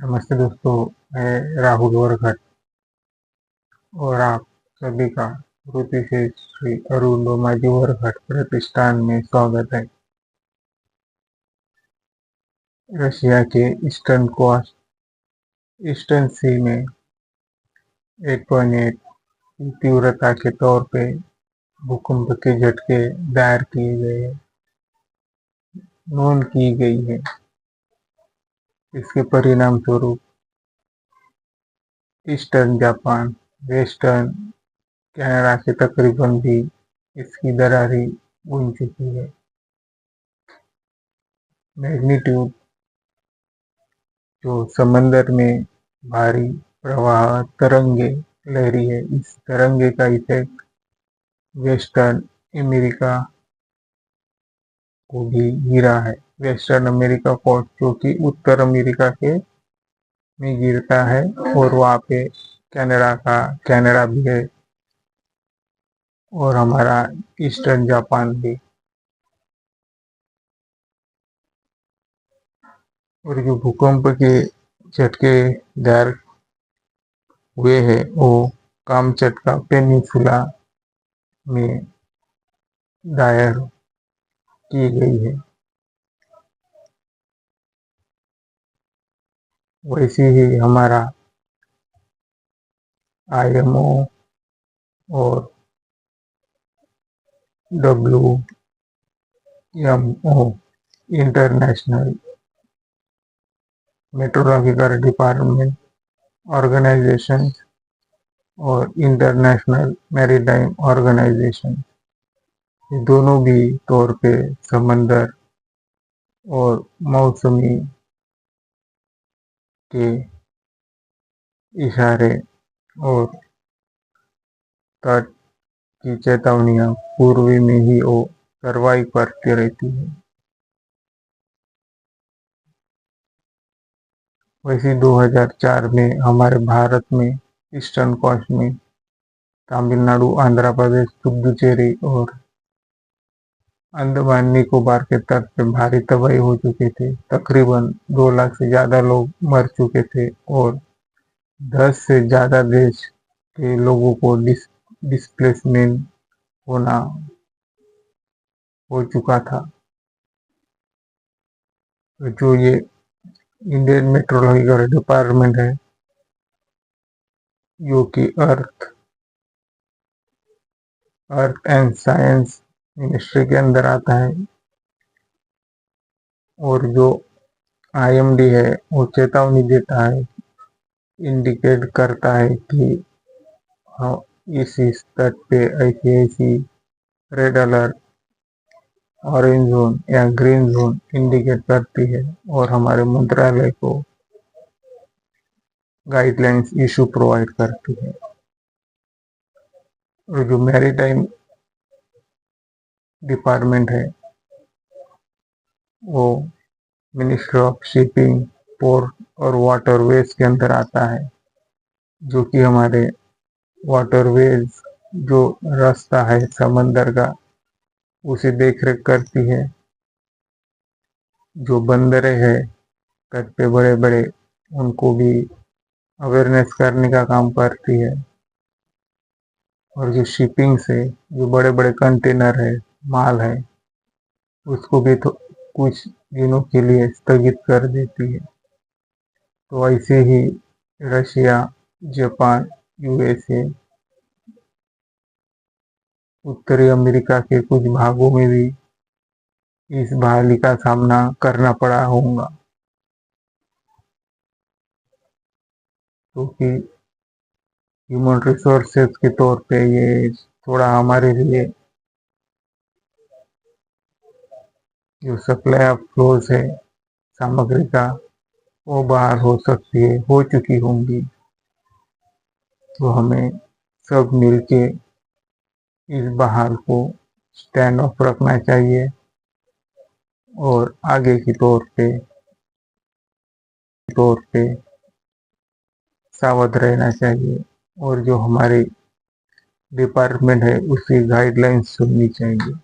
नमस्ते दोस्तों, मैं राहुल वरघट और आप सभी का श्रुति श्री अरुणोमाजी वरघट प्रतिष्ठान में स्वागत है। रशिया के ईस्टर्न सी में 8.8 की तीव्रता के तौर पे भूकंप के झटके दायर किए गए हैं, नोन की गई है। इसके परिणाम स्वरूप ईस्टर्न जापान, वेस्टर्न कनाडा से तकरीबन भी इसकी दरारें बुन चुकी है। मैग्नीट्यूड जो समंदर में भारी प्रवाह तरंगे लहरी है, इस तरंगे का इफेक्ट वेस्टर्न अमेरिका को भी गिरा है। वेस्टर्न अमेरिका फोर्स जो कि उत्तर अमेरिका के में गिरता है और वहाँ पे कनाडा भी है और हमारा ईस्टर्न जापान भी। और जो भूकंप के झटके दायर हुए हैं वो कामचटका पेनिनसुला में दायर की गई है। वैसे ही हमारा IMO और WMO international metrological department organization और इंटरनेशनल मैरीटाइम ऑर्गेनाइजेशन, ये दोनों भी तौर पे समंदर और मौसमी के इशारे और तट की चेतावनियां पूर्व में ही वो कार्रवाई करती रहती है। वैसे 2004 में हमारे भारत में ईस्टर्न कोस्ट में तमिलनाडु, आंध्र प्रदेश, पुडुचेरी और अंडमान निकोबार के तट पे भारी तबाही हो चुके थे। तकरीबन 2 लाख से ज्यादा लोग मर चुके थे और 10 से ज्यादा देश के लोगों को डिस्प्लेसमेंट होना हो चुका था। तो जो ये इंडियन मेट्रोलॉजिकल डिपार्टमेंट है, जो कि अर्थ एंड साइंस मिनिस्ट्री के अंदर आता है, और जो IMD है वो चेतावनी देता है, इंडिकेट करता है कि इस तट पे ऐसी रेड अलर्ट, ऑरेंज जोन या ग्रीन जोन इंडिकेट करती है और हमारे मंत्रालय को गाइडलाइंस इशू प्रोवाइड करती है। और जो मैरीटाइम डिपार्टमेंट है वो मिनिस्ट्री ऑफ शिपिंग, पोर्ट और वाटरवेज के अंदर आता है, जो कि हमारे वाटरवेज जो रास्ता है समंदर का उसे देख रेख करती है। जो बंदरें हैं तट पे बड़े बड़े, उनको भी अवेयरनेस करने का काम करती है। और जो शिपिंग से जो बड़े बड़े कंटेनर है, माल है, उसको भी तो कुछ दिनों के लिए स्थगित कर देती है। तो ऐसे ही रशिया, जापान, USA, उत्तरी अमेरिका के कुछ भागों में भी इस बहाली का सामना करना पड़ा होगा, क्योंकि ह्यूमन रिसोर्सेज के तौर पे ये थोड़ा हमारे लिए जो सप्लाई ऑफ फ्लोज है सामग्री का वो बाहर हो सकती है, हो चुकी होंगी। तो हमें सब मिलके इस बहाल को स्टैंड ऑफ रखना चाहिए और आगे की तौर पे सावध रहना चाहिए और जो हमारी डिपार्टमेंट है उसकी गाइडलाइंस सुननी चाहिए।